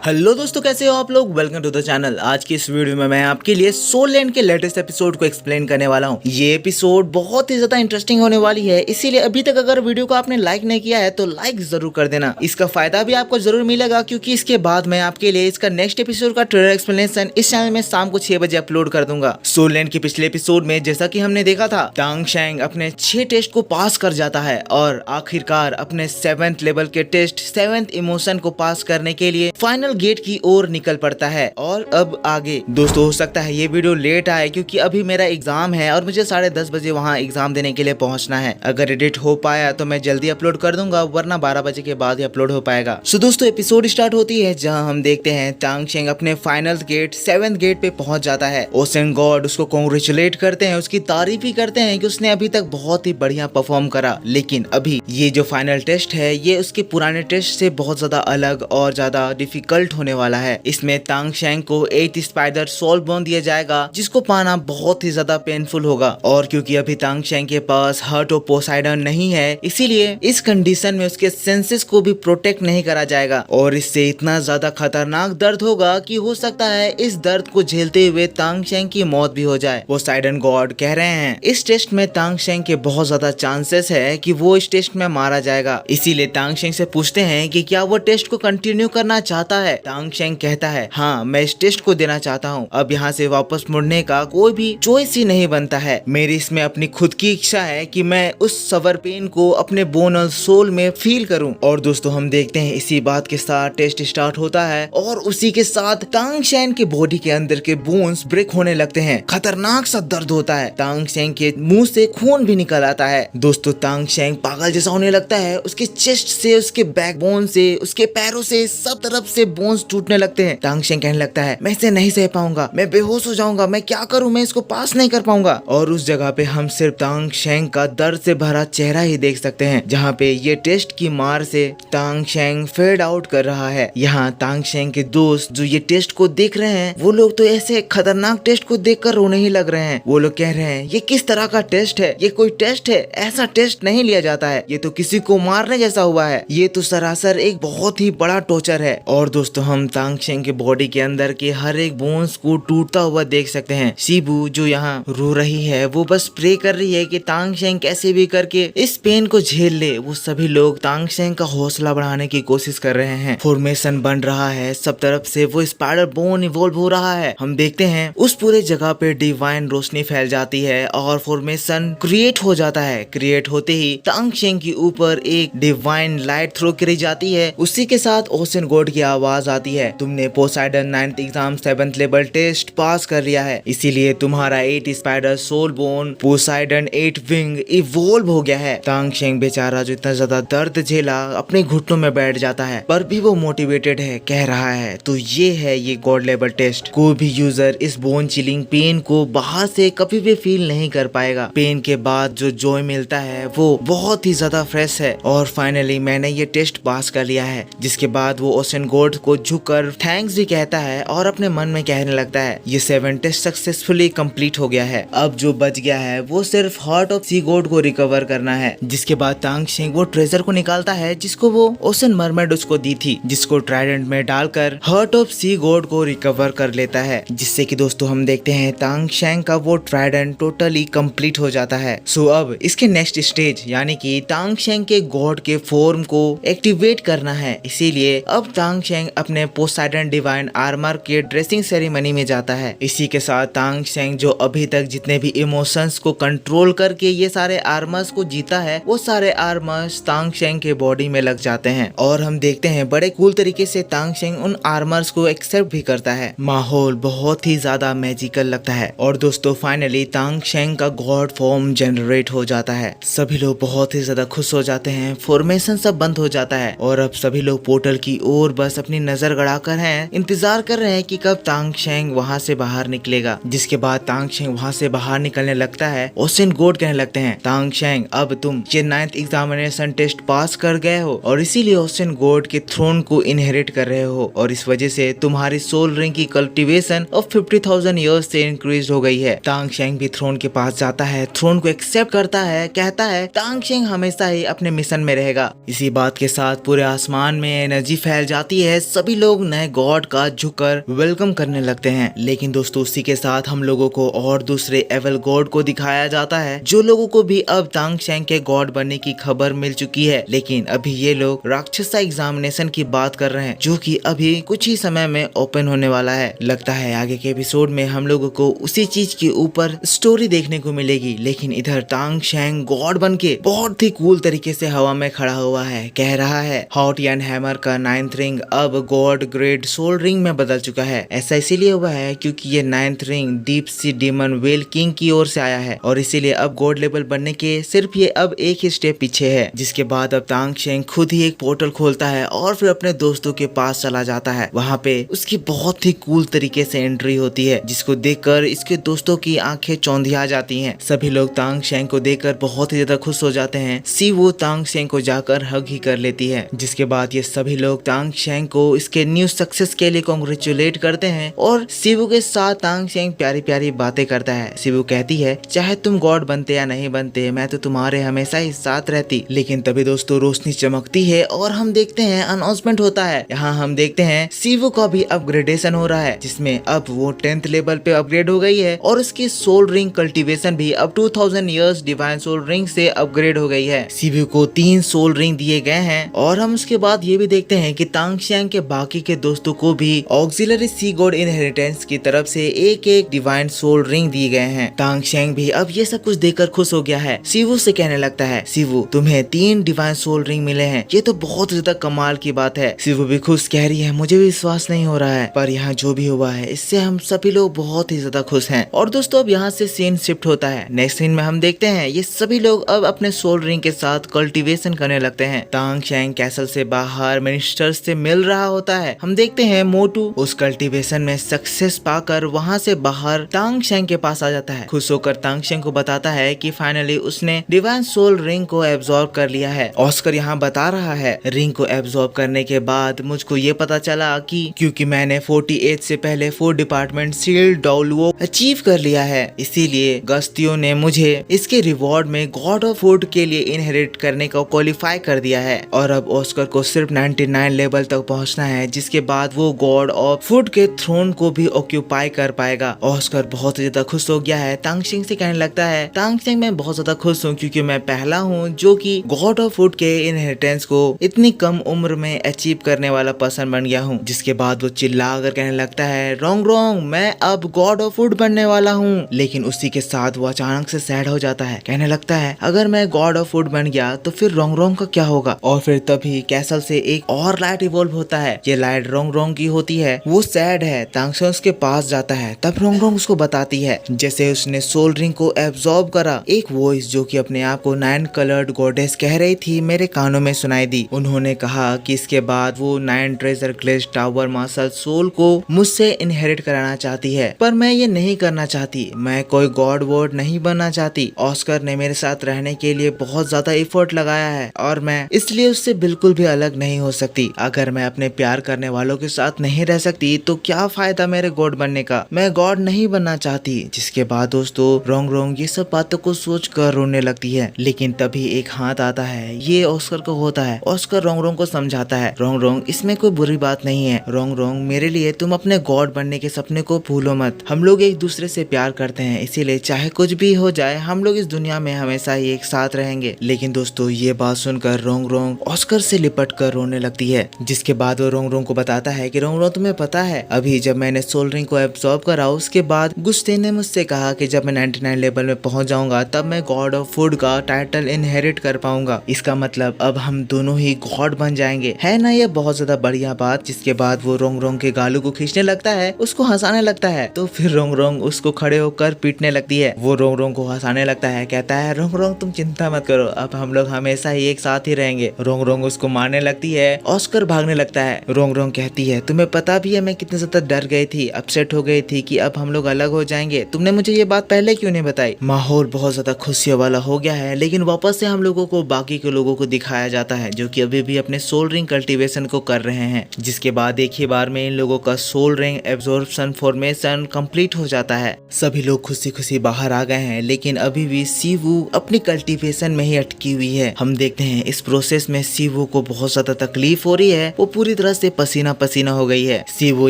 Hello दोस्तों, कैसे हो आप लोग। Welcome to the channel. आज की इस वीडियो में मैं आपके लिए सोल लैंड के लेटेस्ट एपिसोड को एक्सप्लेन करने वाला हूँ। ये एपिसोड बहुत ही ज्यादा इंटरेस्टिंग होने वाली है, इसीलिए अभी तक अगर वीडियो को आपने लाइक नहीं किया है तो लाइक जरूर कर देना। इसका फायदा भी आपको जरूर मिलेगा, क्योंकि इसके बाद मैं आपके लिए इसका नेक्स्ट एपिसोड का ट्रेलर एक्सप्लेनेशन इस चैनल में शाम को 6 बजे अपलोड कर दूंगा। सोल लैंड के पिछले एपिसोड में जैसा की हमने देखा था, तांग शेंग अपने 6 टेस्ट को पास कर जाता है और आखिरकार अपने 7th लेवल के टेस्ट 7th इमोशन को पास करने के लिए फाइनल गेट की ओर निकल पड़ता है। और अब आगे दोस्तों, हो सकता है ये वीडियो लेट आए, क्योंकि अभी मेरा एग्जाम है और मुझे 10:30 बजे वहाँ एग्जाम देने के लिए पहुँचना है। अगर एडिट हो पाया तो मैं जल्दी अपलोड कर दूंगा, वरना 12 बजे के बाद ही अपलोड हो पाएगा। सो दोस्तों, एपिसोड स्टार्ट होती है जहाँ हम देखते हैं तांग शेंग अपने फाइनल गेट 7th गेट पे पहुंच जाता है। ओशन गॉड उसको कॉन्ग्रेचुलेट करते हैं, उसकी तारीफ ही करते हैं कि उसने अभी तक बहुत ही बढ़िया परफॉर्म करा, लेकिन अभी ये जो फाइनल टेस्ट है ये उसके पुराने टेस्ट से बहुत ज्यादा अलग और ज्यादा डिफिकल्ट होने वाला है। इसमें तांग शेंग को 8 स्पाइडर सोल बोन दिया जाएगा, जिसको पाना बहुत ही ज्यादा पेनफुल होगा। और क्योंकि अभी तांग शेंग के पास हार्ट ऑफ पोसाइडन नहीं है, इसीलिए इस कंडीशन में उसके सेंसेस को भी प्रोटेक्ट नहीं करा जाएगा और इससे इतना ज्यादा खतरनाक दर्द होगा कि हो सकता है इस दर्द को झेलते हुए तांग शेंग की मौत भी हो जाए। पोसाइडन गॉड कह रहे हैं इस टेस्ट में तांग शेंग के बहुत ज्यादा चांसेस है कि वो इस टेस्ट में मारा जाएगा। इसीलिए तांग शेंग से पूछते हैं कि क्या वो टेस्ट को कंटिन्यू करना चाहता है। तांग शेंग कहता है हाँ, मैं इस टेस्ट को देना चाहता हूँ। अब यहाँ से वापस मुड़ने का कोई भी चॉइस ही नहीं बनता है। मेरी इसमें अपनी खुद की इच्छा है कि मैं उस सवर पेन को अपने बोन और सोल में फील करूँ। और दोस्तों, हम देखते हैं इसी बात के साथ टेस्ट स्टार्ट होता है और उसी के साथ तांग शेंग के बॉडी के अंदर के बोन्स ब्रेक होने लगते हैं। खतरनाक सा दर्द होता है। तांग शेंग के मुंह से खून भी निकल आता है। दोस्तों, तांग शेंग पागल जैसा होने लगता है। उसके चेस्ट से, उसके बैकबोन से, उसके पैरों से, सब तरफ से बोन्स टूटने लगते हैं। तांग शेंग कहने लगता है मैं इसे नहीं सह पाऊंगा, मैं बेहोश हो जाऊंगा, मैं क्या करूं, मैं इसको पास नहीं कर पाऊंगा। और उस जगह पे हम सिर्फ तांग शेंग का दर्द से भरा चेहरा ही देख सकते हैं, जहाँ पे ये टेस्ट की मार से तांग शेंग फेड आउट कर रहा है। यहाँ तांग शेंग के दोस्त जो ये टेस्ट को देख रहे हैं, वो लोग तो ऐसे खतरनाक टेस्ट को देखकर रोने ही लग रहे हैं। वो लोग कह रहे हैं ये किस तरह का टेस्ट है, ये कोई टेस्ट है, ऐसा टेस्ट नहीं लिया जाता है, ये तो किसी को मारने जैसा हुआ है, ये तो सरासर एक बहुत ही बड़ा टॉर्चर है। और दोस्तों, हम तांग शेंग के बॉडी के अंदर के हर एक बोन्स को टूटता हुआ देख सकते हैं। शिबू जो यहाँ रो रही है, वो बस प्रे कर रही है कि तांग शेंग कैसे भी करके इस पेन को झेल ले। वो सभी लोग तांग शेंग का हौसला बढ़ाने की कोशिश कर रहे हैं। फॉर्मेशन बन रहा है सब तरफ से, वो स्पाइडर बोन इवॉल्व हो रहा है। हम देखते हैं उस पूरे जगह पे डिवाइन रोशनी फैल जाती है और फॉर्मेशन क्रिएट हो जाता है। क्रिएट होते ही तांग शेंग के ऊपर एक डिवाइन लाइट थ्रो करी जाती है। उसी के साथ ओशन गॉड की आवाज आती है, तुमने Poseidon 9th exam 7th level test pass कर लिया है, इसीलिए तुम्हारा 8 spider soul bone Poseidon 8 wing evolve हो गया है। तांग शेंग बेचारा जो इतना ज्यादा दर्द झेला, अपने घुटनों में बैठ जाता है, पर भी वो मोटिवेटेड है। कह रहा है तो ये है ये गॉड लेवल टेस्ट। कोई भी यूजर इस बोन चिलिंग पेन को बाहर से कभी भी फील नहीं कर पाएगा। पेन के बाद जो जॉय मिलता है वो बहुत ही ज्यादा फ्रेश है। और फाइनली मैंने ये टेस्ट पास कर लिया है। जिसके बाद वो ओशन गॉड को झुककर थैंक्स भी कहता है और अपने मन में कहने लगता है ये 7 टेस्ट सक्सेसफुली कंप्लीट हो गया है। अब जो बच गया है वो सिर्फ हार्ट ऑफ सी गॉड को रिकवर करना है। जिसके बाद तांग शेंग वो ट्रेजर को निकालता है जिसको वो ओशन मरमेड उसको दी थी, जिसको ट्राइडेंट में डालकर हार्ट ऑफ सी गॉड को रिकवर कर लेता है। जिससे कि दोस्तों, हम देखते हैं तांग शेंग का वो ट्राइडेंट टोटली कंप्लीट हो जाता है। सो अब इसके नेक्स्ट स्टेज यानी कि तांग शेंग के गॉड के फॉर्म को एक्टिवेट करना है। इसीलिए अब तांग शेंग अपने पोसाइडन डिवाइन आर्मर के ड्रेसिंग सेरेमनी में जाता है। इसी के साथ तांग शेंग जो अभी तक जितने भी इमोशंस को कंट्रोल करके ये सारे आर्मर्स को जीता है, वो सारे आर्मर्स तांग शेंग के बॉडी में लग जाते हैं। और हम देखते हैं बड़े कूल तरीके से तांग शेंग उन आर्मर्स को एक्सेप्ट भी करता है। माहौल बहुत ही ज्यादा मैजिकल लगता है। और दोस्तों, फाइनली तांग शेंग का गॉड फॉर्म जनरेट हो जाता है। सभी लोग बहुत ही ज्यादा खुश हो जाते हैं। फॉर्मेशन सब बंद हो जाता है और अब सभी लोग पोर्टल की ओर बस अपनी नजर गड़ाकर हैं, इंतजार कर रहे हैं कि कब तांग शेंग वहाँ से बाहर निकलेगा। जिसके बाद तांग शेंग वहाँ से बाहर निकलने लगता है। ओशन गॉड कहने लगते हैं तांग शेंग अब तुम ये 9th एग्जामिनेशन टेस्ट पास कर गए हो और इसीलिए ओशन गॉड के थ्रोन को इनहेरिट कर रहे हो और इस वजह से तुम्हारी सोल रिंग की कल्टीवेशन ऑफ 50,000 ईयर्स से इंक्रीज हो गई है। तांग शेंग भी थ्रोन के पास जाता है, थ्रोन को एक्सेप्ट करता है, कहता है तांग शेंग हमेशा ही अपने मिशन में रहेगा। इसी बात के साथ पूरे आसमान में एनर्जी फैल जाती है। सभी लोग नए गॉड का झुककर वेलकम करने लगते हैं। लेकिन दोस्तों उसी के साथ हम लोगों को और दूसरे एवल गॉड को दिखाया जाता है, जो लोगों को भी अब तांग शेंग के गॉड बनने की खबर मिल चुकी है। लेकिन अभी ये लोग राक्षसा एग्जामिनेशन की बात कर रहे हैं, जो कि अभी कुछ ही समय में ओपन होने वाला है। लगता है आगे के एपिसोड में हम लोगों को उसी चीज के ऊपर स्टोरी देखने को मिलेगी। लेकिन इधर तांग शेंग गॉड बन के बहुत ही कूल तरीके से हवा में खड़ा हुआ है, कह रहा है हॉट एंड हैमर का 9th रिंग अब गॉड ग्रेड सोल रिंग में बदल चुका है। ऐसा इसीलिए हुआ है क्योंकि ये 9th ring deep sea demon well king की ओर से आया है और इसीलिए अब गॉड लेवल बनने के सिर्फ ये अब एक ही स्टेप पीछे है। जिसके बाद अब तांग शेंग खुद ही एक पोर्टल खोलता है और फिर अपने दोस्तों के पास चला जाता है। वहाँ पे उसकी बहुत ही कूल तरीके से एंट्री होती है, जिसको देखकर इसके दोस्तों की आंखें चौंधिया जाती हैं। सभी लोग तांग शेंग को देखकर बहुत ही ज्यादा खुश हो जाते हैं। सी वो तांग शेंग को जाकर हग ही कर लेती है। जिसके बाद ये सभी लोग तांग शेंग को इसके न्यू सक्सेस के लिए कांग्रेचुलेट करते हैं और शिवू के साथ तांग शेंग प्यारी प्यारी बातें करता है। शिवू कहती है चाहे तुम गॉड बनते या नहीं बनते, मैं तो तुम्हारे हमेशा ही साथ रहती। लेकिन तभी दोस्तों रोशनी चमकती है और हम देखते हैं अनाउंसमेंट होता है। यहाँ हम देखते हैं शिवू का भी अपग्रेडेशन हो रहा है, जिसमें अब वो 10th लेवल पे अपग्रेड हो गई है और उसकी सोल रिंग कल्टीवेशन भी अब 2000 इयर्स डिवाइन सोल रिंग से अपग्रेड हो गई है। शिवू को 3 सोल रिंग दिए गए हैं और हम उसके बाद ये भी देखते हैं कि तांग शेंग के बाकी के दोस्तों को भी ऑक्सिलरी सी गॉड इनहेरिटेंस की तरफ से एक एक डिवाइन सोल रिंग दिए गए हैं। तांग शेंग भी अब ये सब कुछ देखकर खुश हो गया है। शिवू से कहने लगता है शिवू तुम्हें 3 डिवाइन सोल रिंग मिले हैं, ये तो बहुत ज्यादा कमाल की बात है। शिवू भी खुश कह रही है मुझे भी विश्वास नहीं हो रहा है, पर यहाँ जो भी हुआ है इससे हम सभी लोग बहुत ही ज्यादा खुश हैं। और दोस्तों अब यहाँ से सीन शिफ्ट होता है। नेक्स्ट सीन में हम देखते हैं ये सभी लोग अब अपने सोल रिंग के साथ कल्टीवेशन करने लगते हैं। तांग शेंग कैसल से बाहर मिनिस्टर से मिल रहा होता है। हम देखते हैं मोटू उस कल्टीवेशन में सक्सेस पाकर वहाँ से बाहर तांग शेंग के पास आ जाता है। खुश होकर तांग शेंग को बताता है कि फाइनली उसने डिवाइन सोल रिंग को एब्जॉर्ब कर लिया है। ऑस्कर यहाँ बता रहा है रिंग को एब्जॉर्ब करने के बाद मुझको ये पता चला कि क्योंकि मैंने 48 से पहले 4 डिपार्टमेंट सील डाउलवो अचीव कर लिया है, इसीलिए गस्तियों ने मुझे इसके रिवॉर्ड में गॉड ऑफ फूड के लिए इनहेरिट करने का क्वालिफाई कर दिया है। और अब ऑस्कर को सिर्फ 99 लेवल तक पहुंचना है, जिसके बाद वो गॉड ऑफ फूड के थ्रोन को भी ऑक्यूपाई कर पाएगा। ऑस्कर बहुत ज्यादा खुश हो गया है। तांग शेंग से कहने लगता है तांग शेंग मैं बहुत ज्यादा खुश हूँ क्योंकि मैं पहला हूँ जो कि गॉड ऑफ फूड के इनहेरिटेंस को इतनी कम उम्र में अचीव करने वाला पर्सन बन गया हूँ। जिसके बाद वो चिल्ला कर कहने लगता है रोंग रोंग मैं अब गॉड ऑफ फूड बनने वाला हूँ। लेकिन उसी के साथ वो अचानक से सैड हो जाता है, कहने लगता है अगर मैं गॉड ऑफ फूड बन गया तो फिर रोंग रोंग का क्या होगा। और फिर तभी कैसल से एक और लाइट इवॉल्व होता है। ये लाइट रोंग रोंग की होती है। वो सैड है। तांग शेंग उसके पास जाता है, तब रोंग रोंग उसको बताती है जैसे उसने सोल रिंग को एब्जॉर्ब करा, एक वॉइस जो कि अपने आप को 9 कलर्ड गॉडेस कह रही थी मेरे कानों में सुनाई दी। उन्होंने कहा कि इसके बाद वो 9 treasure glaze tower martial soul को मुझसे इनहेरिट कराना चाहती है, पर मैं ये नहीं करना चाहती। मैं कोई गॉड वॉर्ड नहीं बनना चाहती। ऑस्कर ने मेरे साथ रहने के लिए बहुत ज्यादा एफर्ट लगाया है और मैं इसलिए उससे बिल्कुल भी अलग नहीं हो सकती। अगर मैं अपने प्यार करने वालों के साथ नहीं रह सकती तो क्या फायदा मेरे गॉड बनने का। मैं गॉड नहीं बनना चाहती। जिसके बाद दोस्तों रोंग रोंग ये सब बातों को सोच कर रोने लगती है। लेकिन तभी एक हाथ आता है, ये ऑस्कर को होता है। ऑस्कर रोंग रोंग को समझाता है रोंग रोंग इसमें कोई बुरी बात नहीं है। रोंग रोंग मेरे लिए तुम अपने गॉड बनने के सपने को भूलो मत। हम लोग एक दूसरे से प्यार करते हैं, इसीलिए चाहे कुछ भी हो जाए हम लोग इस दुनिया में हमेशा ही एक साथ रहेंगे। लेकिन दोस्तों ये बात सुनकर रोंग रोंग ऑस्कर से लिपट कर रोने लगती है। जिसके बाद वो रोंग रोंग को बताता है कि रोंग रोंग तुम्हें पता है अभी जब मैंने सोल रिंग को एब्जॉर्ब करा उसके बाद गुस्ते ने मुझसे कहा कि जब मैं 99 लेवल में पहुंच जाऊंगा तब मैं गॉड ऑफ फूड का टाइटल इनहेरिट कर पाऊंगा। इसका मतलब अब हम दोनों ही गॉड बन जाएंगे, है ना ये बहुत ज्यादा बढ़िया बात। जिसके बाद वो रोंग रोंग के गालों को खींचने लगता है, उसको हंसाने लगता है। तो फिर रोंग रोंग उसको खड़े होकर पीटने लगती है। वो रोंग रोंग को हंसाने लगता है, कहता है रोंग रोंग तुम चिंता मत करो, अब हम लोग हमेशा ही एक साथ ही रहेंगे। रोंग रोंग उसको मारने लगती है। ऑस्कर भागने लगता है। रोंग रोंग कहती है तुम्हें पता भी है मैं कितने ज्यादा डर गई थी, अपसेट हो गई थी कि अब हम लोग अलग हो जाएंगे, तुमने मुझे ये बात पहले क्यों नहीं बताई। माहौल बहुत ज्यादा खुशियों वाला हो गया है। लेकिन वापस से हम लोगों को बाकी के लोगों को दिखाया जाता है जो कि अभी भी अपने सोल रिंग कल्टीवेशन को कर रहे हैं। जिसके बाद एक ही बार में इन लोगों का soul ring absorption formation complete हो जाता है। सभी लोग खुशी खुशी बाहर आ गए हैं, लेकिन अभी भी शिवू अपनी कल्टीवेशन में ही अटकी हुई है। हम देखते हैं इस प्रोसेस में शिवू को बहुत ज्यादा तकलीफ हो रही है। वो पूरी तरह से पसीना पसीना हो गई है। सीवो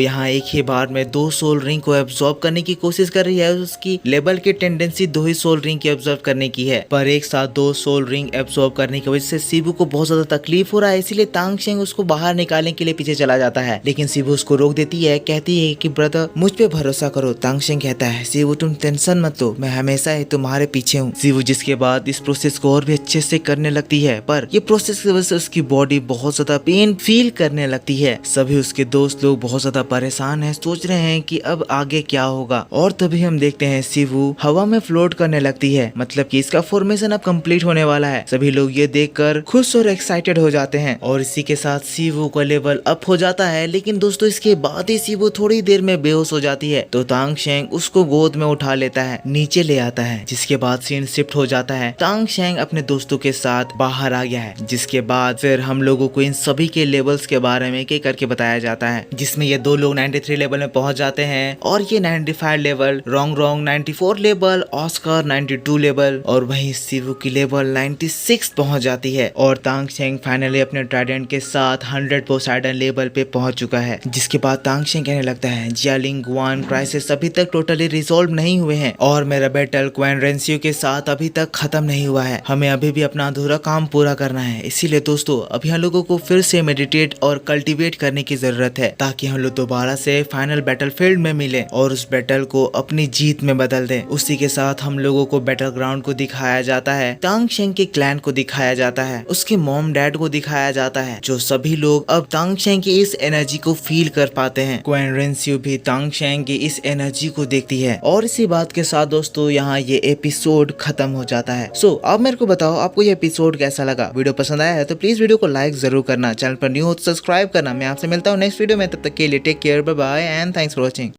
यहाँ एक ही बार में 2 सोल रिंग को एब्जॉर्ब करने की कोशिश कर रही है। उसकी लेबल की टेंडेंसी 2 ही सोल रिंग की एब्जॉर्ब करने की है, पर एक साथ 2 सोल रिंग एब्जॉर्ब करने की वजह से सीवो को बहुत ज्यादा तकलीफ हो रहा है। इसीलिए तांगशेंग उसको बाहर निकालने के लिए पीछे चला जाता है, लेकिन सीवो उसको रोक देती है, कहती है कि ब्रदर मुझ पे भरोसा करो। तांगशेंग कहता है सीवो तुम टेंशन मत लो, मैं हमेशा ही तुम्हारे पीछे हूँ। सीवो जिसके बाद इस प्रोसेस को और भी अच्छे से करने लगती है, पर ये प्रोसेस की वजह से उसकी बॉडी बहुत ज्यादा पेन फील करने लगती है। सभी उसके दोस्त लोग बहुत ज्यादा परेशान है, सोच रहे हैं कि अब आगे क्या होगा। और तभी हम देखते हैं सीवो हवा में फ्लोट करने लगती है, मतलब कि इसका फॉर्मेशन अब कंप्लीट होने वाला है। सभी लोग ये देखकर खुश और एक्साइटेड हो जाते हैं और इसी के साथ सीवो का लेवल अप हो जाता है। लेकिन दोस्तों इसके बाद ही सीवो थोड़ी देर में बेहोश हो जाती है, तो तांगशेंग उसको गोद में उठा लेता है, नीचे ले आता है, जिसके बाद सीन शिफ्ट हो जाता है। तांगशेंग अपने दोस्तों के साथ बाहर आ गया है, जिसके बाद फिर हम लोगों को इन सभी के लेवल्स के बारे में एक एक करके बताया जाता है, जिसमें ये 2 लोग 93 लेवल में पहुंच जाते हैं और ये 95 लेवल, रोंग 94 लेवल, ऑस्कर 92 लेवल और वहीं सीवो की लेवल 96 पहुंच जाती है। और तांगशेंग फाइनली अपने ट्राइडेंट के साथ 100 पोसाइडन लेवल पे पहुंच चुका है। जिसके बाद तांगशेंग कहने लगता है जियालिंग गुआन क्राइसिस अभी तक टोटली रिजॉल्व नहीं हुए हैं और मेरा बैटल क्वीन रेंसियो के साथ अभी तक खत्म नहीं हुआ है, हमें अभी भी अपना अधूरा काम पूरा करना है। इसीलिए दोस्तों अभी हम लोगों को फिर से मेडिटेट और कल्टीवेट करने की जरूरत है, ताकि हम लोग दोबारा से फाइनल बैटलफील्ड में मिले और उस बैटल को अपनी जीत में बदल दें। उसी के साथ हम लोगों को बैटल ग्राउंड को दिखाया जाता है, तांगशेंग के क्लैन को दिखाया जाता है, उसके मॉम डैड को दिखाया जाता है, जो सभी लोग अब तांगशेंग की इस एनर्जी को फील कर पाते हैं। क्वीन रेंसियो भी तांगशेंग की इस एनर्जी को देखती है और इसी बात के साथ दोस्तों यहाँ ये एपिसोड खत्म हो जाता है। सो अब मेरे को बताओ आपको ये एपिसोड कैसा लगा। वीडियो पसंद आया है तो प्लीज वीडियो को लाइक जरूर करना, चैनल पर न्यू हो तो सब्सक्राइब करना। मैं आपसे मिलता हूँ नेक्स्ट वीडियो में, तब तक के लिए take care, bye bye and thanks for watching.